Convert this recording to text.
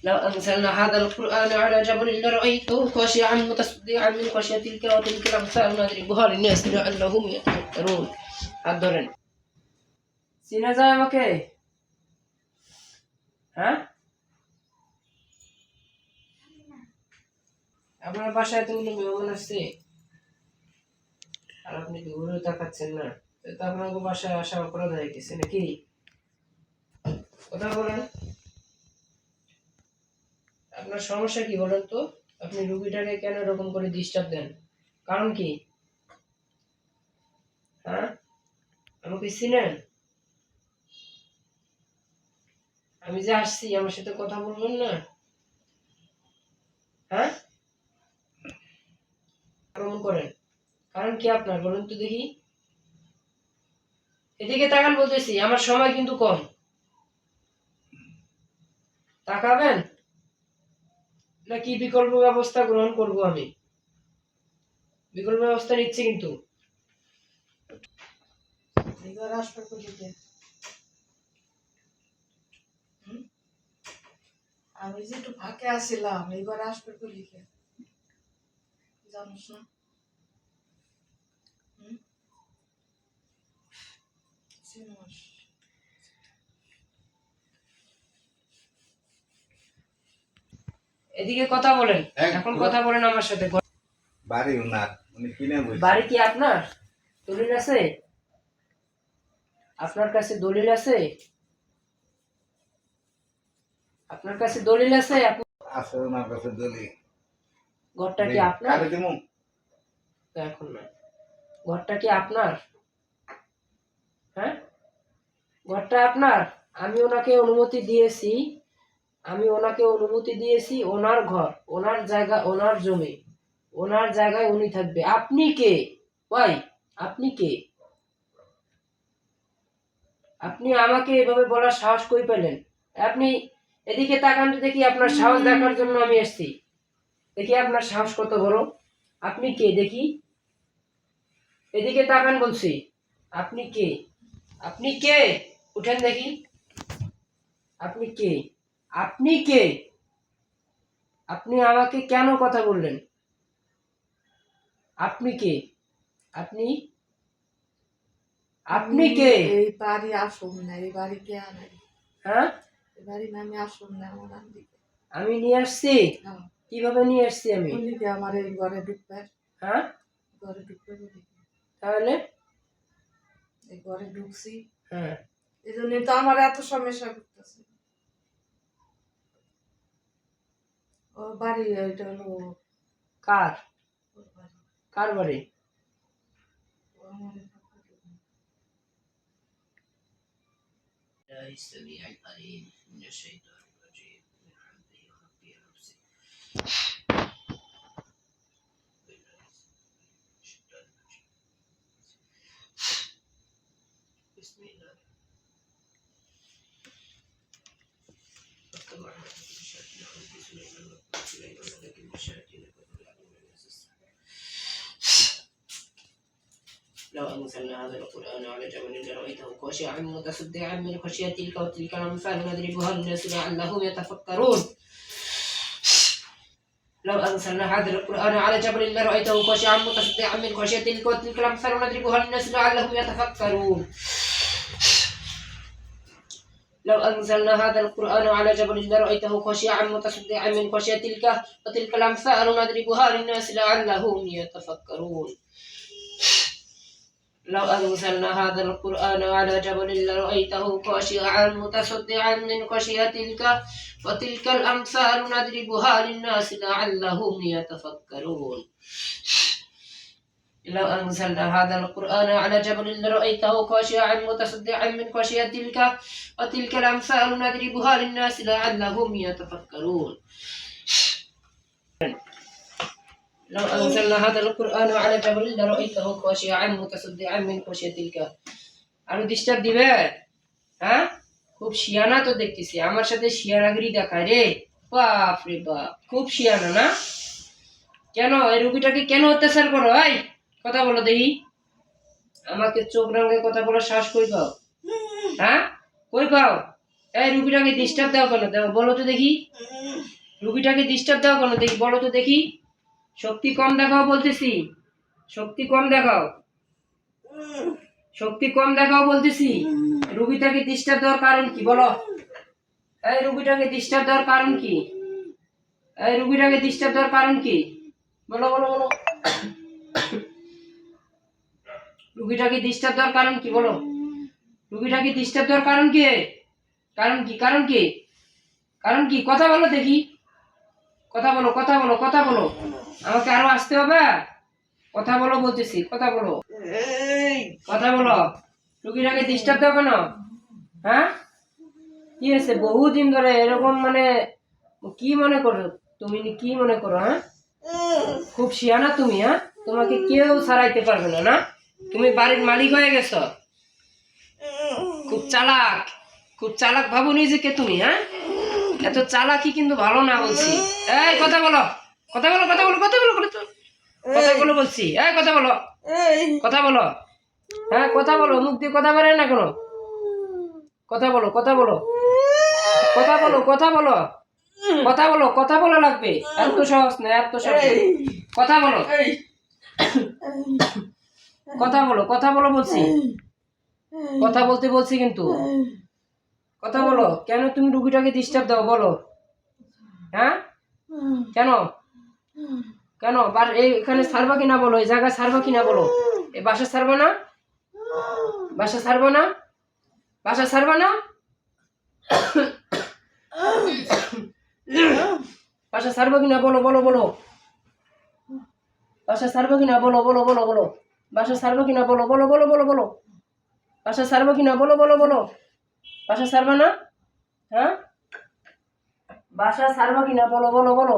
لو أنزلنا هذا القرآن على جبل لرأيته خاشعا متصدعا من خشية تلك وتلك الأمثال نضربها للناس لعلهم يتفكرون হাত ধরেন চিনা যায় আমাকে হ্যাঁ আপনার বাসায় এতগুলো মেহমান আসছে আর আপনি কি ঘুরে তাকাচ্ছেন না তো আপনার বাসায় আসা অপরাধ হয়ে গেছে নাকি কথা বলেন আপনার সমস্যা কি বলেন তো আপনি রোগীটাকে কেন এরকম করে ডিস্টার্ব দেন কারণ কি হ্যাঁ আমাকে চিনেন আমি যে আসছি আমার সাথে কথা বলবেন না হ্যাঁ আক্রমণ করেন কারণ কি আপনার বলুন তো দেখি এদিকে তাকান বলতেছি আমার সময় কিন্তু কম তাকাবেন নাকি বিকল্প ব্যবস্থা গ্রহণ করব আমি বিকল্প ব্যবস্থা নিচ্ছি কিন্তু আমি যে একটু ফাঁকে আসছিলাম এইবার আসবে তো লিখে জানিস না এদিকে কথা বলেন এখন কথা বলেন আমার সাথে বাড়ি উনার উনি কিনে বলছেন বাড়ি কি আপনার দলিল আছে আপনার কাছে দলিল আছে আপনার কাছে দলিল আছে আছে ওনার কাছে দলি ঘরটা কি আপনার কারে দিমু এখন না ঘরটা কি আপনার হ্যাঁ ঘরটা আপনার আমি ওনাকে অনুমতি দিয়েছি ওনার ঘর ওনার জায়গা ওনার জমি ওনার জায়গায় উনি থাকবে আপনি কে ভাই আপনি কে আপনি আমাকে এভাবে বলার সাহস কই পেলেন আপনি এদিকে তাকান তো দেখি আপনার সাহস দেখার জন্য আমি এসেছি দেখি আপনার সাহস কত বড় আপনি কে দেখি এদিকে তাকান বলছি আপনি কে আপনি কে উঠেন দেখি আপনি কে আপনি কে আপনি আমাকে কেন কথা বললেন আপনি কে আপনি আপনি কে এই বাড়ি আসুন না এই বাড়ি কে আনে হ্যাঁ এই বাড়ি নামে আসুন না আমার দিকে আমি নিয়ে আসছি কিভাবে নিয়ে আসছি আমি বলিকে আমার এই ঘরে ঢুকবে হ্যাঁ ঘরে ঢুকবে বলি তাহলে এই ঘরে ঢুকছি হ্যাঁ এই জন্য তো আমার এত সমস্যা করতেছে ও বাড়ি এটা হলো কার ওর বাড়ি কার বাড়ি ও আমার الله السميع العليم من الشيطان الرجيم من حمده ونفخه ونفسه بسم الله لو أنزلنا هذا القرآن على جبل لرأيته خاشعا متصدعا من خشية تلك وتلك الأمثال نضربها للناس لعلهم يتفكرون لو أنزلنا هذا القرآن على جبل لرأيته خاشعا متصدعا من خشية تلك وتلك الأمثال نضربها للناس لعلهم يتفكرون لو أنزلنا هذا القرآن على جبل لرأيته خاشعا متصدعا من خشية تلك وتلك الأمثال نضربها للناس لعلهم يتفكرون لو أنزلنا هذا القرآن على جبل لرأيته خاشعا متصدعا من خشية تلك وتلك الأمثال نضربها للناس لعلهم يتفكرون لو أنزلنا هذا القرآن على جبل لرأيته خاشعا متصدعا من خشية تلك وتلك الأمثال نضربها للناس لعلهم يتفكرون لو أنزلنا هذا القرآن على جبل لرأيته خاشعا متصدعا من خشية تلك আরো ডিস্টার্ব দিবে হ্যাঁ খুব শিয়ানা তো দেখতেছি আমার সাথে শিয়ানাগিরি দেখায় রে বাপ রে বাপ খুব শিয়ানা না কেন এই রোগীটাকে কেন অত্যাচার করো ভাই কথা বলো দেখি আমাকে চোখ রাঙে কথা বলার সাহস কই পাও হ্যাঁ কই পাও এই রুগীটাকে ডিস্টার্ব দাও কেন? দাও বলো তো দেখি, রুগীটাকে ডিস্টার্ব দাও কেন দেখি, বলো তো দেখি। শক্তি কম দেখাও বলতেছি, শক্তি কম দেখাও, শক্তি কম দেখাও বলতেছি। রুগীটাকে ডিস্টার্ব দেওয়ার কারণ কি বলো? এই রুগীটাকে ডিস্টার্ব দেওয়ার কারণ কি? এই রুগীটাকে ডিস্টার্ব দেওয়ার কারণ কি? বলো বলো বলো। রুগীটাকে ডিস্টার্ব দেওয়ার কারণ কি বলো? রুগীটাকে ডিস্টার্ব দেওয়ার কারণ কি? কারণ কি? কারণ কি? কারণ কি? কথা বলো দেখি, কথা বলো, কথা বলো, কথা বলো। আমাকে আরো আসতে হবে, কথা বলো বলতেছি, কথা বলো, কথা বলো। রুগীটাকে ডিস্টার্ব দাও কেন? হ্যাঁ, কি হয়েছে? বহুদিন ধরে এরকম মানে কি মনে করো তুমি? কি মনে করো? হ্যাঁ, খুব শিয়ানা তুমি। হ্যাঁ, তোমাকে কেউ ছাড়াইতে পারবে না, না? তুমি বাড়ির মালিক হয়ে গেছো, খুব চালাক, খুব চালাক ভাবো নিজেকে তুমি। হ্যাঁ, এত চালাকি কিন্তু ভালো না বলছি। এই কথা বলো, কথা বলো, কথা বলো, কথা বলো, কথা বলো বলছি। এই কথা বলো, কথা বলো। হ্যাঁ, কথা বলো, মুখ দিয়ে কথা বেরোয় না কোনো। কথা বলো, কথা বলো, কথা বলো, কথা বলো, কথা বলো, কথা বলা লাগবে। এত সহজ না, এত সহজ না। কথা বলো, কথা বলো, কথা বলো বলছি, কথা বলতে বলছি কিন্তু। কথা বলো। কেন তুমি রুগীটাকে ডিস্টার্ব দাও বলো? হ্যাঁ, কেন? কেন এখানে ছাড়বা কিনা বলো? এই জায়গায় ছাড়বা কিনা বলো? এই বাসা ছাড়বা না? বাসা ছাড়বা না? বাসা ছাড়বা না? বাসা ছাড়বা কিনা বলো, বলো বলো। বাসা ছাড়বা কিনা বলো, বলো বলো বলো। বাসা ছাড়বা কিনা বলো, বলো বলো বলো বলো। বাসা ছাড়বা কিনা বলো, বলো বলো। বাসা ছাড়বা না? হ্যাঁ, বাসা ছাড়বা কিনা বলো, বলো বলো।